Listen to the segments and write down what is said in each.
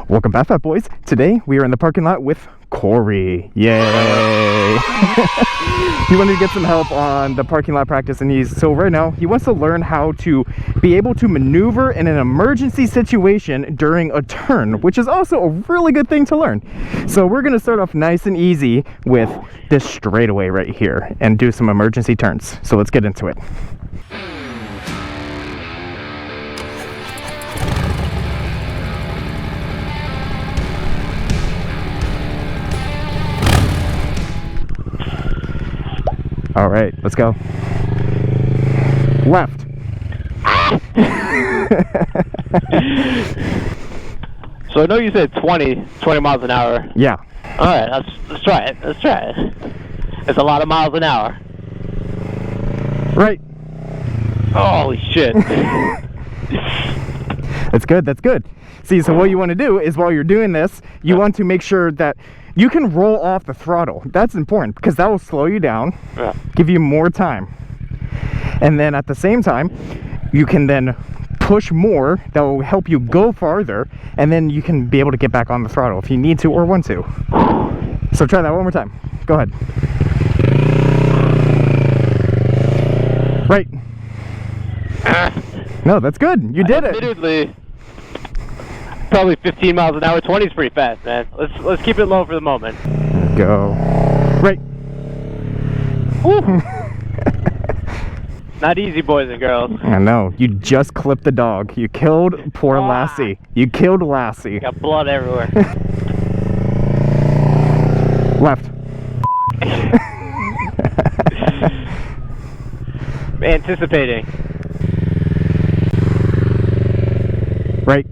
Welcome back, Fat Boys. Today we are in the parking lot with Cory. Yay! He wanted to get some help on the parking lot practice, and so right now he wants to learn how to be able to maneuver in an emergency situation during a turn, which is also a really good thing to learn. So we're going to start off nice and easy with this straightaway right here and do some emergency turns. So let's get into it. All right, let's go. Left. So I know you said 20 miles an hour. Yeah. All right, let's try it. Let's try it. It's a lot of miles an hour. Right. Holy shit. That's good. That's good. See, so what you want to do is while you're doing this, you want to make sure that you can roll off the throttle. That's important because that will slow you down, give you more time. And then at the same time, you can then push more. That will help you go farther, and then you can be able to get back on the throttle if you need to or want to. So try that one more time. Go ahead. Right. No, that's good. You did it. Admittedly, probably 15 miles an hour. 20 is pretty fast, man. Let's keep it low for the moment. Go. Right. Woo. Not easy, boys and girls. I know. You just clipped the dog. You killed poor Lassie. You killed Lassie. Got blood everywhere. Left. Anticipating. Right.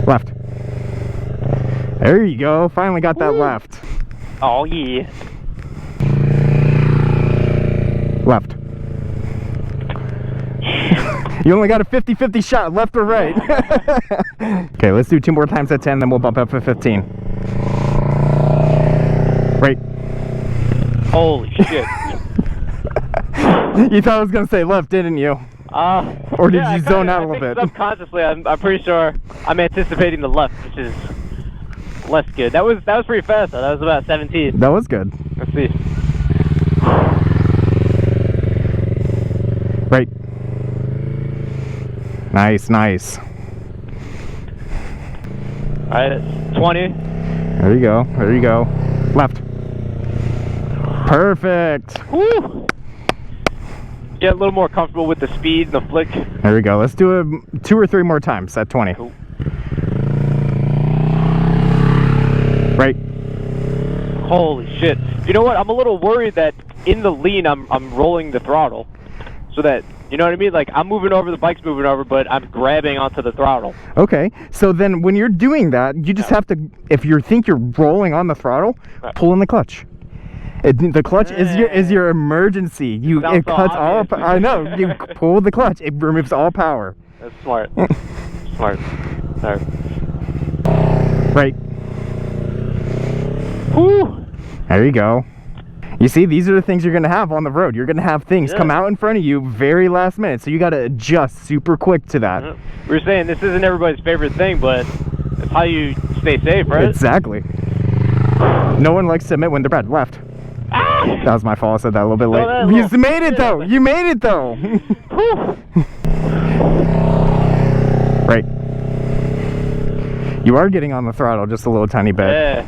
Left. There you go. Finally got that left. Oh, yeah. Left. You only got a 50-50 shot, left or right. Okay, let's do 2 more times at 10, then we'll bump up to 15. Right. Holy shit. You thought I was going to say left, didn't you? Or did you zone out a little bit? Subconsciously, I'm pretty sure I'm anticipating the left, which is less good. That was pretty fast, though. That was about 17. That was good. Let's see. Right. Nice, nice. All right, it's 20. There you go. There you go. Left. Perfect. Woo! Get a little more comfortable with the speed and the flick. There we go. Let's do it 2 or 3 more times at 20. Cool. Right. Holy shit. You know what? I'm a little worried that in the lean, I'm rolling the throttle. So that, you know what I mean? Like, I'm moving over, the bike's moving over, but I'm grabbing onto the throttle. Okay. So then when you're doing that, you just have to, if you think you're rolling on the throttle, pull in the clutch. The clutch is your emergency. It cuts all. I know. You pull the clutch. It removes all power. That's smart. Smart. Right. Whew. There you go. You see, these are the things you're gonna have on the road. You're gonna have things come out in front of you very last minute, so you gotta adjust super quick to that. We were saying this isn't everybody's favorite thing, but it's how you stay safe, right? Exactly. No one likes to admit when they're bad. Left. That was my fault. I said that a little bit late. You made it though. You made it though. Right. You are getting on the throttle just a little tiny bit.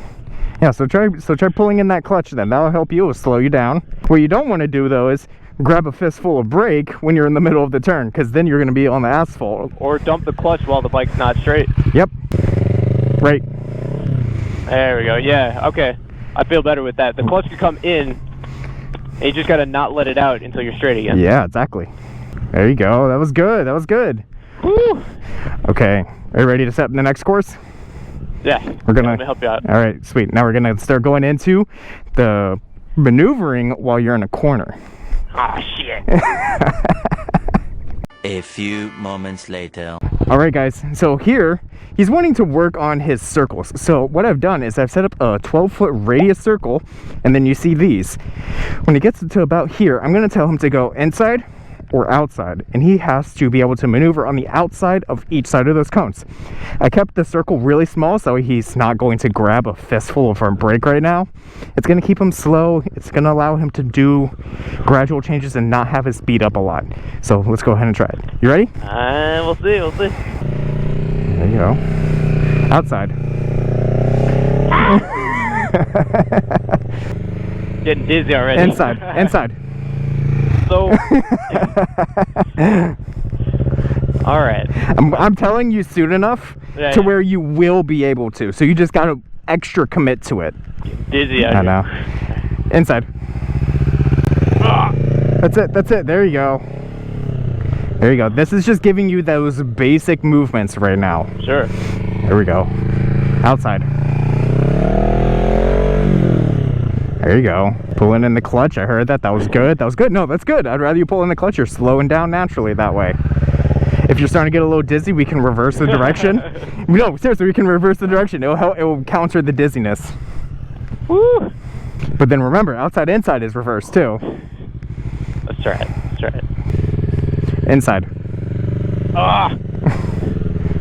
Yeah. So try pulling in that clutch then. That'll help you. It'll slow you down. What you don't want to do though is grab a fistful of brake when you're in the middle of the turn, because then you're going to be on the asphalt. Or dump the clutch while the bike's not straight. Yep. Right. There we go. Yeah. Okay. I feel better with that. The clutch could come in, and you just gotta not let it out until you're straight again. Yeah, exactly. There you go. That was good. That was good. Woo! Okay. Are you ready to set the next course? Yeah. We're gonna help you out. All right, sweet. Now we're gonna start going into the maneuvering while you're in a corner. Ah, shit. A few moments later. All right, guys. So here, he's wanting to work on his circles. So what I've done is I've set up a 12-foot radius circle, and then you see these. When he gets to about here, I'm going to tell him to go inside or outside, and he has to be able to maneuver on the outside of each side of those cones. I kept the circle really small so he's not going to grab a fistful of front brake right now. It's going to keep him slow. It's going to allow him to do gradual changes and not have his speed up a lot. So let's go ahead and try it. You ready? We'll see. There you go. Outside. Getting dizzy already. Inside. So. All right. I'm telling you soon enough to where you will be able to. So you just got to extra commit to it. Dizzy. I know. Inside. That's it. There you go. This is just giving you those basic movements right now. Sure. There we go. Outside. There you go. Pulling in the clutch. I heard that. That was good. No, that's good. I'd rather you pull in the clutch. You're slowing down naturally that way. If you're starting to get a little dizzy, we can reverse the direction. No, seriously, we can reverse the direction. It will counter the dizziness. Woo! But then remember, outside, inside is reversed too. Let's try it. Inside. Ah!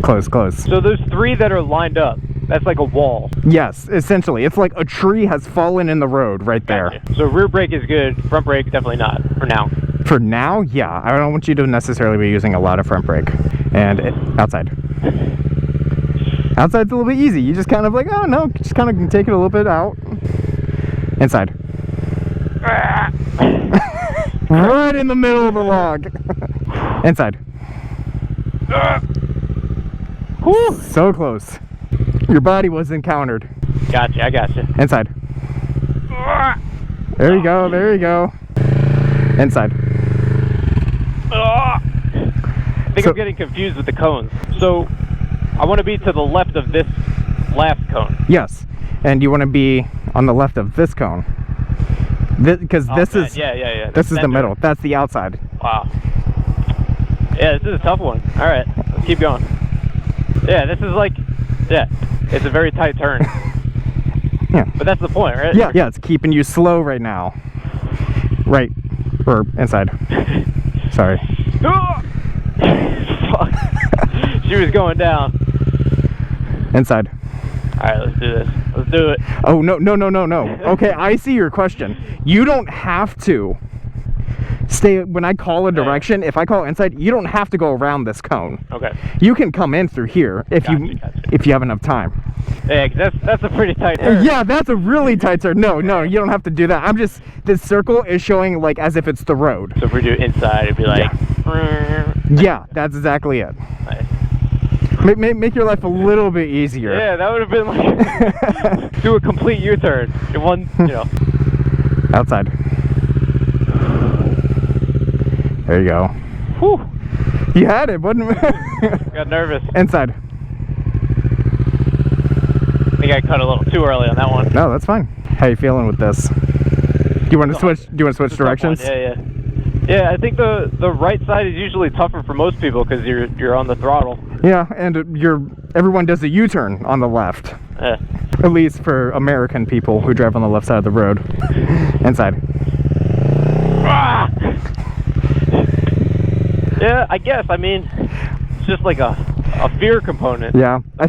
Close. So there's 3 that are lined up. That's like a wall. Yes, essentially. It's like a tree has fallen in the road right there. Gotcha. So rear brake is good. Front brake, definitely not for now. For now, yeah. I don't want you to necessarily be using a lot of front brake. And outside. Outside's a little bit easy. You just kind of like, oh no, just kind of take it a little bit out. Inside. Right in the middle of the log. Inside. So close. Your body was encountered. Gotcha, I gotcha. Inside. There you go. Inside. I think I'm getting confused with the cones. So I want to be to the left of this last cone. Yes, and you want to be on the left of this cone. Because this is this is the middle. That's the outside. Wow. Yeah, this is a tough one. All right, let's keep going. Yeah, this is like, it's a very tight turn. Yeah. But that's the point, right? Yeah, it's keeping you slow right now. Right, or inside. Sorry. Fuck. She was going down. Inside. All right, let's do this. Let's do it. Oh, no. Okay, I see your question. You don't have to stay, when I call a direction, if I call inside, you don't have to go around this cone. Okay. You can come in through here if you have enough time. Yeah, 'cause that's a pretty tight turn. Yeah, that's a really tight turn. No, you don't have to do that. This circle is showing like as if it's the road. So if we do inside, it'd be like... Yeah, that's exactly it. Nice. Make your life a little bit easier. Yeah, that would have been like... do a complete U-turn in one, Outside. There you go. Whew. You had it, wasn't it? Got nervous. Inside. I think I cut a little too early on that one. No, that's fine. How you feeling with this? Do you want to switch? Do you want to switch directions? Yeah, I think the right side is usually tougher for most people because you're on the throttle. Yeah, and everyone does a U-turn on the left. Yeah. At least for American people who drive on the left side of the road. Inside. Ah! Yeah, I guess. I mean, it's just like a fear component. Yeah, I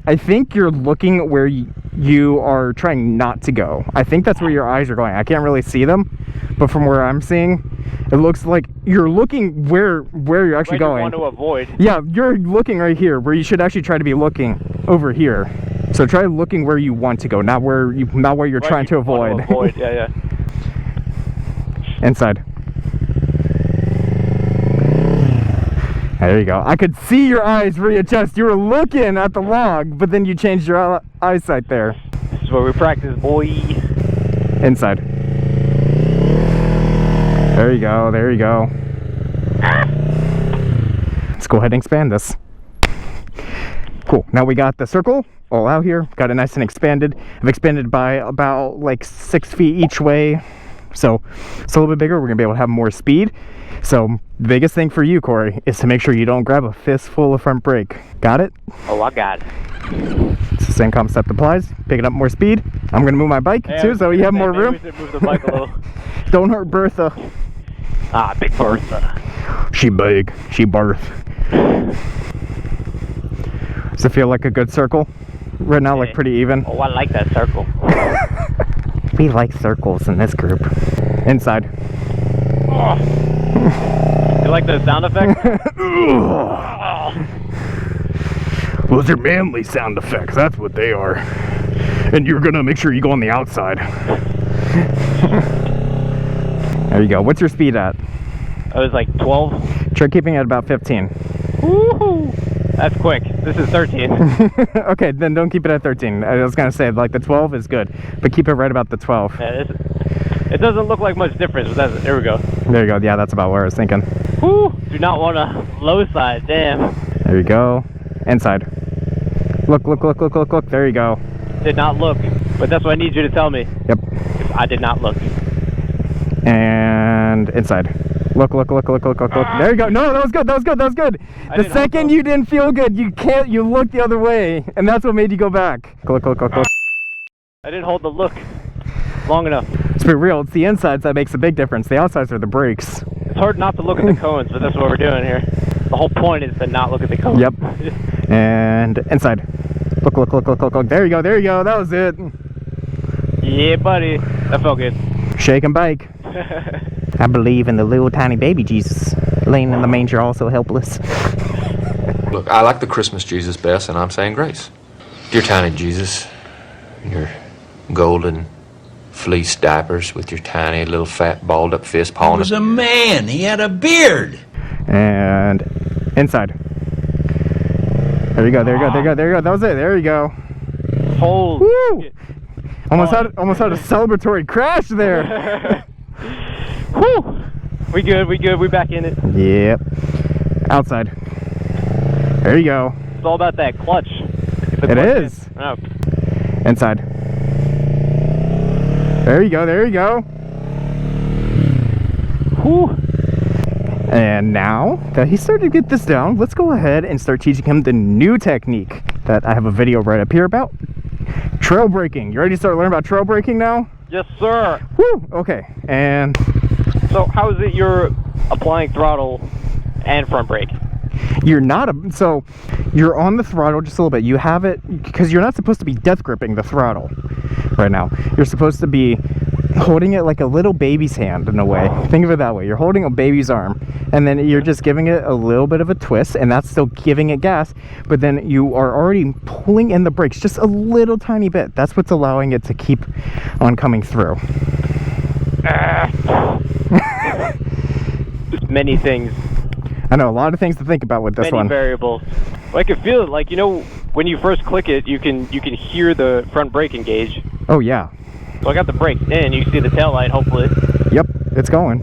I think you're looking where you are trying not to go. I think that's where your eyes are going. I can't really see them, but from where I'm seeing, it looks like you're looking where you're actually going. You want to avoid. Yeah, you're looking right here, where you should actually try to be looking over here. So try looking where you want to go, not where you're trying to avoid. Yeah. Inside. There you go. I could see your eyes readjust. You were looking at the log, but then you changed your eyesight there. This is where we practice, boy. Inside. There you go. Let's go ahead and expand this. Cool. Now we got the circle all out here. Got it nice and expanded. I've expanded by about like 6 feet each way. So it's a little bit bigger. We're going to be able to have more speed. So the biggest thing for you, Cory, is to make sure you don't grab a fistful of front brake. Got it? Oh, I got it. It's the same concept applies. Picking up more speed. I'm going to move my bike too, so you have more room. We should move the bike a little. Don't hurt Bertha. Ah, big Bertha. She big. She birth. Does it feel like a good circle? Right now, like pretty even. Oh, I like that circle. We like circles in this group. Inside. Oh. You like those sound effects? Those are manly sound effects. That's what they are. And you're gonna make sure you go on the outside. There you go. What's your speed at? I was like 12. Try keeping it at about 15. Woohoo! That's quick. This is 13. Okay, then don't keep it at 13. I was gonna say, like, the 12 is good, but keep it right about the 12. Yeah, it doesn't look like much difference, but there we go. There you go. Yeah, that's about where I was thinking. Woo! Do not want a low side. Damn. There you go. Inside. Look. There you go. Did not look, but that's what I need you to tell me. Yep. I did not look. And inside. Look. There you go. No, that was good. The second you didn't feel good, you looked the other way, and that's what made you go back. Look. I didn't hold the look long enough. Let's be real, it's the insides that makes a big difference. The outsides are the brakes. It's hard not to look at the cones, but that's what we're doing here. The whole point is to not look at the cones. Yep. And inside. Look. There you go. That was it. Yeah, buddy. That felt good. Shake and bake. I believe in the little tiny baby Jesus, laying in the manger all so helpless. Look, I like the Christmas Jesus best, and I'm saying grace. Dear tiny Jesus, your golden fleece diapers with your tiny little fat balled up fist pawing. He was a man. He had a beard. And inside. There you go. That was it. There you go. Holy Woo! shit. Almost had a celebratory crash there. Woo! We good. We back in it. Yep. Outside. There you go. It's all about that clutch. It is. Oh. Inside. There you go. Whew. And now that he started to get this down, let's go ahead and start teaching him the new technique that I have a video right up here about. Trail braking. You ready to start learning about trail braking now? Yes, sir. Woo! Okay. And so how is it you're applying throttle and front brake? you're on the throttle just a little bit. You have it because you're not supposed to be death gripping the throttle right now. You're supposed to be holding it like a little baby's hand in a way. Think of it that way. You're holding a baby's arm, and then you're just giving it a little bit of a twist, and that's still giving it gas, but then you are already pulling in the brakes just a little tiny bit. That's what's allowing it to keep on coming through. Many things. I know, a lot of things to think about with this one. Many variables. Well, I can feel it, like, you know, when you first click it, you can hear the front brake engage. Oh yeah. So I got the brakes in, you can see the tail light, hopefully. Yep, it's going.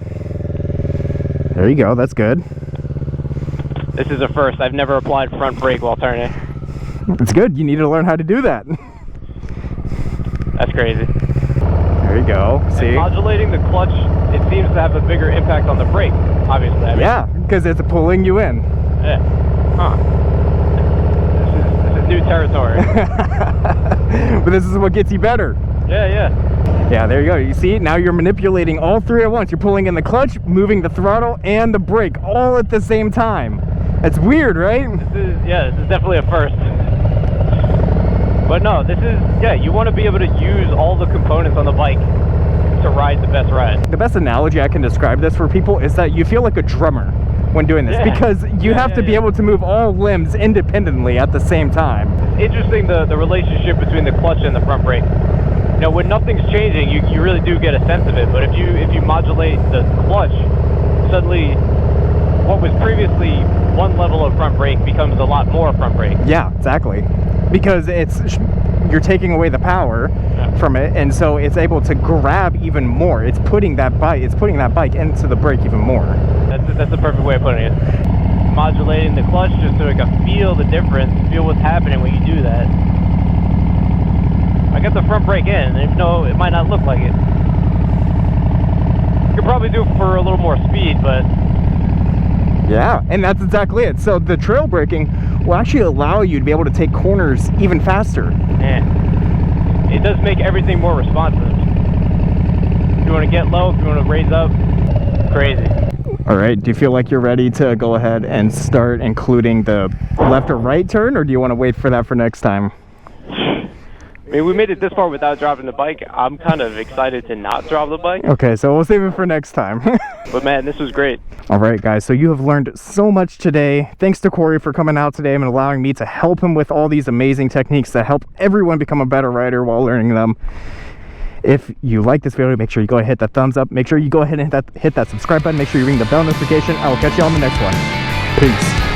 There you go, that's good. This is a first. I've never applied front brake while turning. It's good, you need to learn how to do that. That's crazy. There you go, see? And modulating the clutch, it seems to have a bigger impact on the brake, obviously. I mean, yeah, because it's pulling you in. Yeah. Huh. This is new territory. But this is what gets you better. Yeah. Yeah, there you go. You see, now you're manipulating all three at once. You're pulling in the clutch, moving the throttle, and the brake all at the same time. It's weird, right? This is definitely a first. But no, you want to be able to use all the components on the bike to ride the best ride. The best analogy I can describe this for people is that you feel like a drummer when doing this, because you have to be able to move all limbs independently at the same time. Interesting, the relationship between the clutch and the front brake. You know, when nothing's changing, you really do get a sense of it. But if you modulate the clutch, suddenly what was previously one level of front brake becomes a lot more front brake. Yeah, exactly. Because you're taking away the power from it, and so it's able to grab even more. It's putting that bike into the brake even more. That's the perfect way of putting it. Modulating the clutch just so it can feel the difference, feel what's happening when you do that. I got the front brake in, even though it might not look like it. You could probably do it for a little more speed, but... Yeah, and that's exactly it. So the trail braking will actually allow you to be able to take corners even faster. Yeah. It does make everything more responsive. If you want to get low, if you want to raise up, crazy. All right, do you feel like you're ready to go ahead and start including the left or right turn, or do you want to wait for that for next time? I mean, we made it this far without dropping the bike. I'm kind of excited to not drop the bike. Okay, so we'll save it for next time. But man, this was great. All right, guys, so you have learned so much today. Thanks to Cory for coming out today and allowing me to help him with all these amazing techniques that help everyone become a better rider while learning them. If you like this video, make sure you go ahead and hit that thumbs up. Make sure you go ahead and hit that subscribe button. Make sure you ring the bell notification. I will catch you on the next one. Peace.